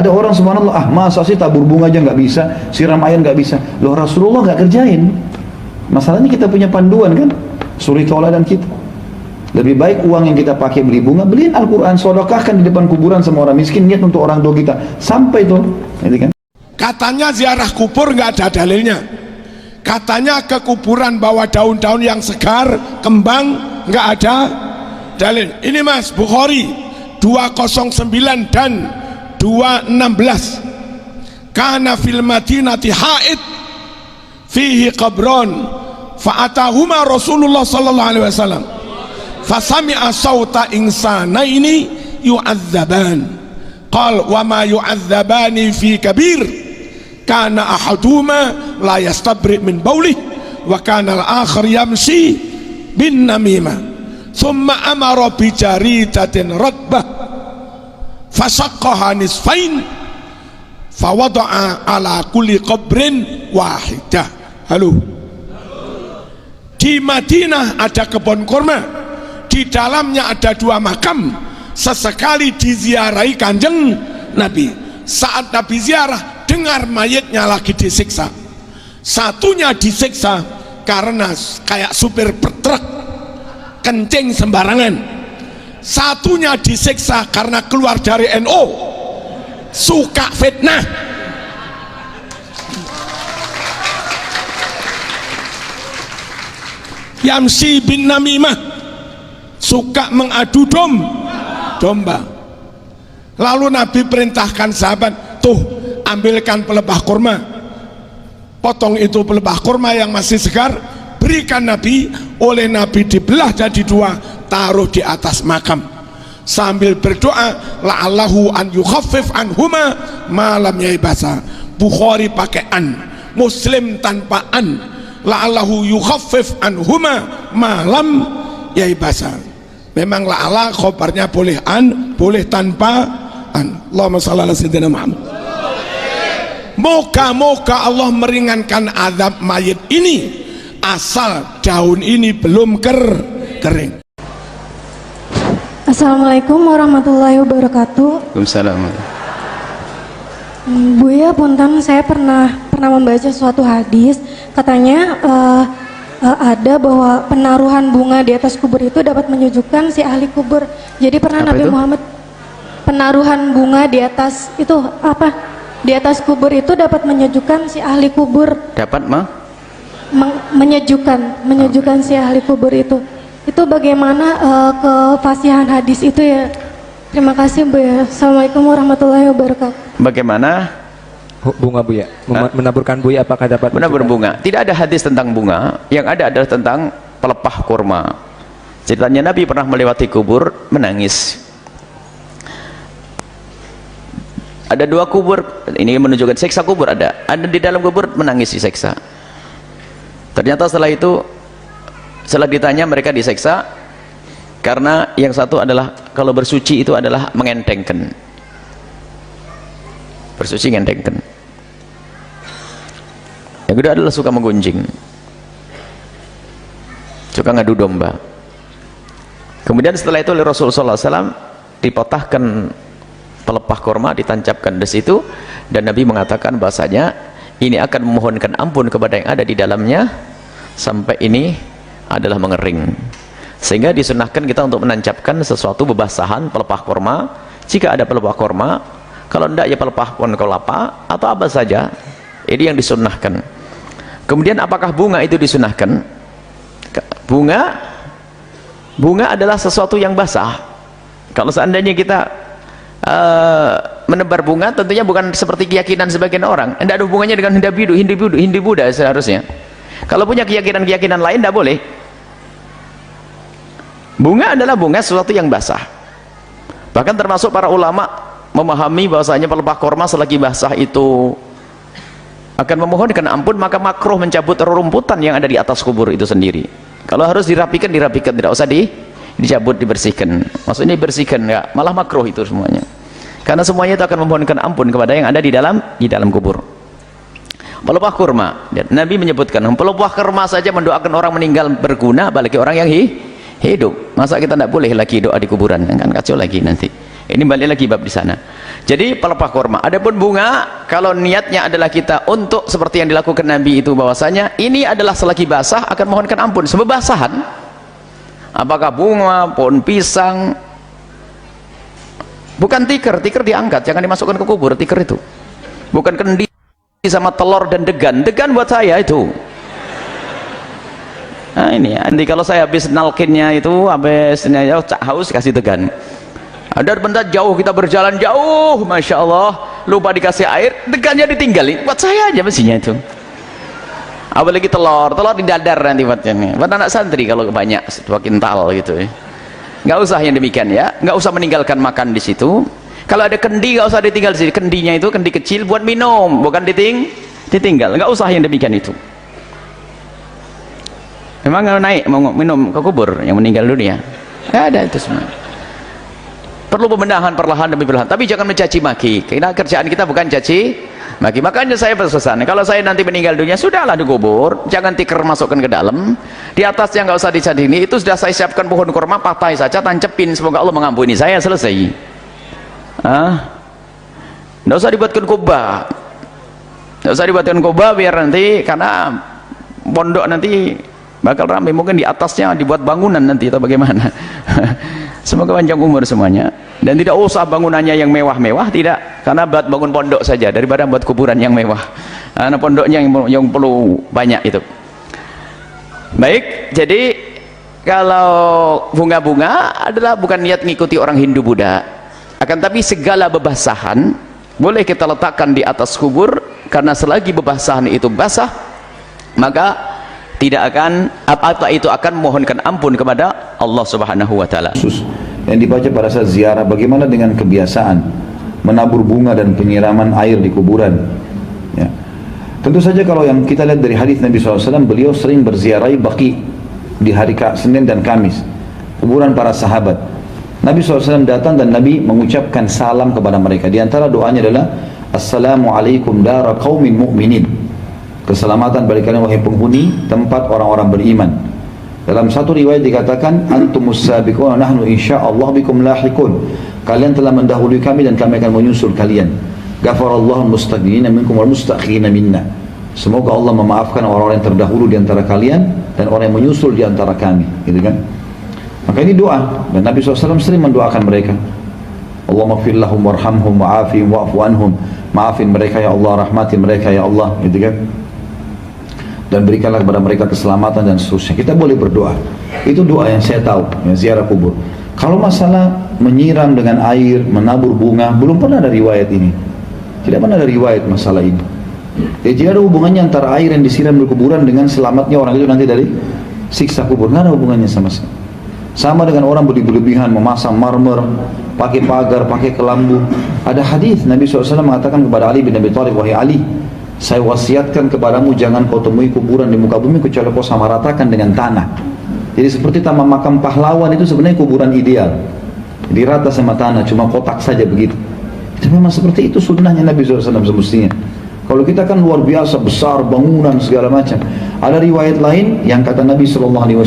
Ada orang subhanallah, masa sih tabur bunga aja nggak bisa, siram air nggak bisa. Loh Rasulullah nggak kerjain. Masalahnya kita punya panduan kan, suri tauladan kita. Lebih baik uang yang kita pakai beli bunga, beliin Al-Quran, sedekahkan di depan kuburan sama orang miskin, niat untuk orang tua kita. Sampai tuh, gitu kan? Katanya ziarah kubur nggak ada dalilnya. Katanya ke kuburan bawa daun-daun yang segar, kembang, nggak ada dalil. Ini Mas, Bukhari 209 dan 216. Kana fil madinati haid fihi qabron fa'atahuma Rasulullah sallallahu alaihi wasallam fasami'a sawta insanaini yu'adzaban qal wa ma yu'adzabani fi kabir kana ahaduma la yastabri min baulih wa kana al-akhar yamshi bin namimah thumma amara bi jaridatin ratbah fasaqqaha nisfain fawada'a ala kulli qabrin wahidah. Halo, di Madinah ada kebun kurma, di dalamnya ada 2 makam, sesekali diziarahi kanjeng Nabi. Saat Nabi ziarah, dengar mayitnya lagi disiksa. Satunya disiksa karena kayak supir truk kencing sembarangan, satunya disiksa karena keluar dari NU, suka fitnah. Yamsi bin namimah, suka mengadu domba. Lalu Nabi perintahkan sahabat, tuh ambilkan pelepah kurma, potong itu pelepah kurma yang masih segar, berikan Nabi. Oleh Nabi dibelah jadi 2, taruh di atas makam sambil berdoa la'allahu an yukhaffif anhuma malam yaibasa. Bukhari pakai an, Muslim tanpa an, la'allahu yukhaffif anhuma malam yaibasa. Memang la'ala khobarnya boleh an, boleh tanpa an. Allahumma shalli ala sayyidina Muhammad. Moga-moga Allah meringankan azab mayit ini, asal daun ini belum kering. Assalamualaikum warahmatullahi wabarakatuh. Waalaikumsalam. Buya punten, saya pernah membaca suatu hadis, katanya ada bahwa penaruhan bunga di atas kubur itu dapat menyejukkan si ahli kubur. Jadi pernah Apa Nabi itu? Muhammad, penaruhan bunga di atas itu apa? Di atas kubur itu dapat menyejukkan si ahli kubur. Dapat menyejukkan si ahli kubur itu bagaimana kefasihan hadis itu ya? Terima kasih Bu ya. Assalamualaikum warahmatullahi wabarakatuh. Bagaimana bunga Bu ya? Menaburkan Bu ya, apakah dapat menabur bunga? Tidak ada hadis tentang bunga, yang ada adalah tentang pelepah kurma. Ceritanya Nabi pernah melewati kubur, menangis. Ada 2 kubur, ini menunjukkan siksa kubur. Ada di dalam kubur menangis disiksa. Ternyata setelah ditanya mereka diseksa karena yang satu adalah kalau bersuci itu adalah mengentengkan, bersuci ngentengkan. Yang kedua adalah suka menggunjing, suka ngadu domba. Kemudian setelah itu oleh Rasulullah SAW dipotahkan pelepah kurma, ditancapkan di situ, dan Nabi mengatakan bahasanya ini akan memohonkan ampun kepada yang ada di dalamnya sampai ini adalah mengering. Sehingga disunahkan kita untuk menancapkan sesuatu bebasahan pelepah kurma. Jika ada pelepah kurma, kalau tidak ya pelepah pohon kelapa atau apa saja, ini yang disunahkan. Kemudian apakah bunga itu disunahkan? Bunga adalah sesuatu yang basah. Kalau seandainya kita menebar bunga, tentunya bukan seperti keyakinan sebagian orang. Tidak ada hubungannya dengan Hindu Buddha seharusnya. Kalau punya keyakinan lain tidak boleh. Bunga adalah bunga sesuatu yang basah. Bahkan termasuk para ulama memahami bahwasanya pelepah kurma selagi basah itu akan memohonkan ampun, maka makruh mencabut rerumputan yang ada di atas kubur itu sendiri. Kalau harus dirapikan, tidak usah dicabut, dibersihkan. Maksudnya dibersihkan, ya, malah makruh itu semuanya. Karena semuanya itu akan memohonkan ampun kepada yang ada di dalam kubur. Pelepah kurma, Nabi menyebutkan pelepah kurma saja mendoakan orang meninggal berguna, apalagi orang yang hidup. Masa kita tidak boleh lagi doa di kuburan, kan kacau lagi nanti. Ini balik lagi bab di sana. Jadi pelepah kurma. Adapun bunga, kalau niatnya adalah kita untuk seperti yang dilakukan Nabi itu, bahwasanya ini adalah selagi basah akan mohonkan ampun. Sebab basahan, apakah bunga, pohon pisang, bukan tikar diangkat, jangan dimasukkan ke kubur. Tikar itu bukan kendi sama telur dan degan buat saya itu. Nah ini nanti kalau saya habis nalkinnya itu, habis haus kasih degan. Ada benda jauh, kita berjalan jauh, Masya Allah, lupa dikasih air, degannya ditinggalin, buat saya aja mestinya itu. Apalagi telur didadar nanti buat anak santri kalau banyak 2 kintal gitu ya. Nggak usah yang demikian ya, nggak usah meninggalkan makan di situ. Kalau ada kendi nggak usah ditinggal di sini. Kendinya itu kendi kecil buat minum, bukan ditinggal. Nggak usah yang demikian itu. Memang kalau naik mau minum ke kubur yang meninggal dunia, nggak ada itu semua. Perlu pembenahan perlahan demi perlahan, tapi jangan mencaci maki, karena kerjaan kita bukan caci maki. Makanya saya berpesan, kalau saya nanti meninggal dunia, sudahlah dikubur, jangan tikar masukkan ke dalam, di atasnya nggak usah dicadini, itu sudah saya siapkan pohon kurma, patai saja, tancepin, semoga Allah mengampuni saya, selesai. Nggak usah dibuatkan kubah, nggak usah dibuatkan kubah, biar nanti, karena pondok nanti bakal ramai, mungkin di atasnya dibuat bangunan nanti atau bagaimana. Semoga panjang umur semuanya, dan tidak usah bangunannya yang mewah-mewah, tidak, karena buat bangun pondok saja daripada buat kuburan yang mewah, karena pondoknya yang perlu banyak itu. Baik, jadi kalau bunga-bunga adalah bukan niat mengikuti orang Hindu Buddha, akan tapi segala bebasahan boleh kita letakkan di atas kubur, karena selagi bebasahan itu basah, maka tidak akan apa-apa itu akan mohonkan ampun kepada Allah Subhanahu wa taala. Yang dibaca pada saat ziarah, bagaimana dengan kebiasaan menabur bunga dan penyiraman air di kuburan? Ya. Tentu saja kalau yang kita lihat dari hadis Nabi SAW, beliau sering berziarahi Baqi di hari Senin dan Kamis, kuburan para sahabat. Nabi SAW datang dan Nabi mengucapkan salam kepada mereka. Di antara doanya adalah Assalamualaikum dara qaumin mu'minin, keselamatan bagi kalian wahai penghuni tempat orang-orang beriman. Dalam satu riwayat dikatakan antumus sabiqun nahnu insyaallah bikum lahiqun, kalian telah mendahului kami dan kami akan menyusul kalian. Ghafarallahu mustaqdimina minkum wal mustakhirina minna, semoga Allah memaafkan orang-orang yang terdahulu di antara kalian dan orang yang menyusul di antara kami, gitu kan. Maka ini doa, dan Nabi SAW sering mendoakan mereka. Allahumma ighfir lahum warhamhum wa'afihim wa'fu anhum, maafin mereka ya Allah, rahmati mereka ya Allah, gitu kan, dan berikanlah kepada mereka keselamatan dan seterusnya. Kita boleh berdoa, itu doa yang saya tahu, ya, ziarah kubur. Kalau masalah menyiram dengan air, menabur bunga, belum pernah ada riwayat ini, tidak pernah ada riwayat masalah ini. Jadi ada hubungannya antara air yang disiram di kuburan dengan selamatnya orang itu nanti dari siksa kubur, nggak ada hubungannya sama sekali. Sama dengan orang berlebihan memasang marmer, pakai pagar, pakai kelambu. Ada hadis Nabi SAW mengatakan kepada Ali bin Abi Thalib, wahai Ali, saya wasiatkan kepadamu jangan kau temui kuburan di muka bumi kecuali kau samaratakan dengan tanah. Jadi seperti taman makam pahlawan itu sebenarnya kuburan ideal, dirata sama tanah, cuma kotak saja begitu. Itu memang seperti itu sunnahnya Nabi SAW semestinya. Kalau kita kan luar biasa besar bangunan segala macam. Ada riwayat lain yang kata Nabi SAW,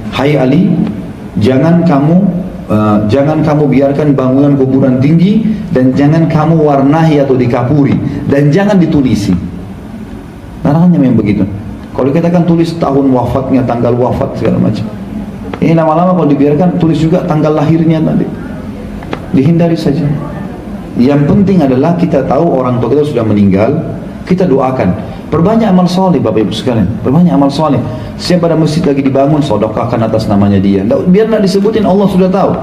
hai Ali, jangan kamu biarkan bangunan kuburan tinggi, dan jangan kamu warnahi atau dikapuri, dan jangan ditulisi. Larangannya memang begitu. Kalau kita kan tulis tahun wafatnya, tanggal wafat segala macam. Ini lama-lama kalau dibiarkan tulis juga tanggal lahirnya nanti. Dihindari saja. Yang penting adalah kita tahu orang tua kita sudah meninggal, kita doakan. Perbanyak amal soleh Bapak Ibu sekalian, perbanyak amal soleh. Siapa pada masjid lagi dibangun, sedekahkan atas namanya dia. Biar tidak disebutin, Allah sudah tahu.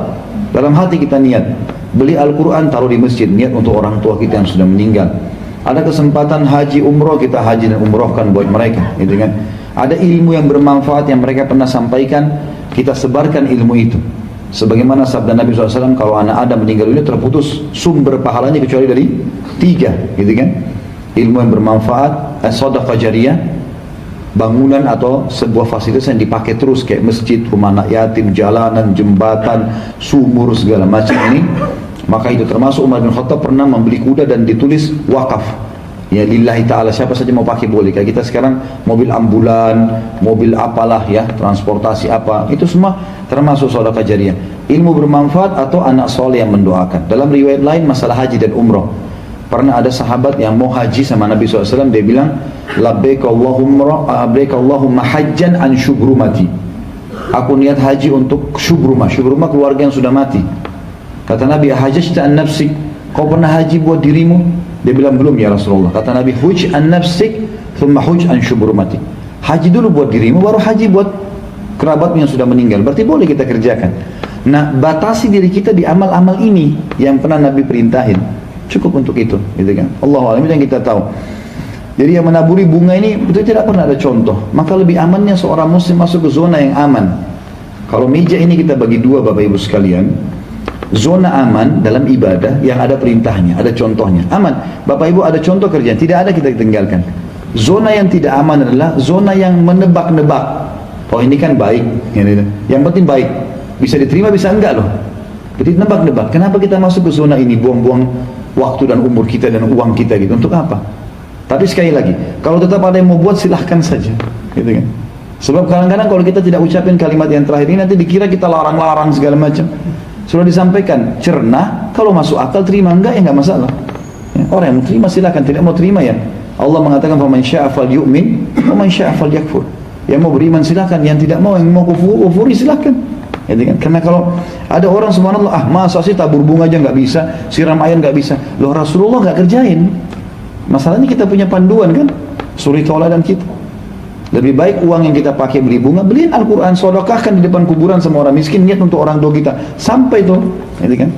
Dalam hati kita niat, beli Al-Quran taruh di masjid, niat untuk orang tua kita yang sudah meninggal. Ada kesempatan haji umroh, kita haji dan umrohkan buat mereka, gitu kan. Ada ilmu yang bermanfaat yang mereka pernah sampaikan, kita sebarkan ilmu itu. Sebagaimana sabda Nabi SAW, kalau anak Adam meninggal dunia terputus sumber pahalanya kecuali dari 3, gitu kan. Ilmu yang bermanfaat, sedekah jariyah, bangunan atau sebuah fasilitas yang dipakai terus kayak masjid, rumah anak yatim, jalanan, jembatan, sumur segala macam ini. Maka itu termasuk Umar bin Khattab pernah membeli kuda dan ditulis wakaf, Ya lillahi ta'ala, siapa saja mau pakai boleh. Kayak kita sekarang mobil ambulan, mobil apalah ya, transportasi apa, itu semua termasuk sedekah jariyah. Ilmu bermanfaat atau anak soleh yang mendoakan. Dalam riwayat lain masalah haji dan umrah, pernah ada sahabat yang mau haji sama Nabi SAW, dia bilang labbaik Allahumma hajjan an syubrumati, aku niat haji untuk syubrumah. Syubrumah keluarga yang sudah mati. Kata Nabi, hajjta an nafsik, kau pernah haji buat dirimu? Dia bilang belum ya Rasulullah. Kata Nabi, huj an nafsik thumma huj an syubrumati, haji dulu buat dirimu baru haji buat kerabatmu yang sudah meninggal. Berarti boleh kita kerjakan. Nah, batasi diri kita di amal-amal ini yang pernah Nabi perintahin, cukup untuk itu, gitu kan. Allahu a'lam, yang kita tahu. Jadi yang menaburi bunga ini betul tidak pernah ada contoh. Maka lebih amannya seorang muslim masuk ke zona yang aman. Kalau meja ini kita bagi dua Bapak Ibu sekalian, zona aman dalam ibadah yang ada perintahnya, ada contohnya, aman. Bapak Ibu ada contoh kerjaan, tidak ada kita tinggalkan. Zona yang tidak aman adalah zona yang menebak-nebak. Oh ini kan baik, yang penting baik, bisa diterima bisa enggak loh. Jadi nebak-nebak. Kenapa kita masuk ke zona ini, buang-buang waktu dan umur kita dan uang kita gitu, untuk apa? Tapi sekali lagi, kalau tetap ada yang mau buat silahkan saja, gitu kan. Sebab kadang-kadang kalau kita tidak ucapin kalimat yang terakhir ini, nanti dikira kita larang-larang segala macam. Sudah disampaikan, cerna, kalau masuk akal terima, enggak ya enggak masalah. Ya, orang yang mau terima silakan, tidak mau terima ya. Allah mengatakan faman syaa'a falyu'min wa man syaa'a falyakfur. Yang mau beriman silakan, yang tidak mau, yang mau kufuri silakan. Ya, kan? Karena kalau ada orang subhanallah, masa sih tabur bunga aja nggak bisa, siram air nggak bisa. Loh Rasulullah nggak kerjain. Masalahnya kita punya panduan kan, suri tauladan kita. Lebih baik uang yang kita pakai beli bunga, beliin Al-Quran, sedekahkan di depan kuburan sama orang miskin, niat untuk orang tua kita. Sampai tuh, gitu kan.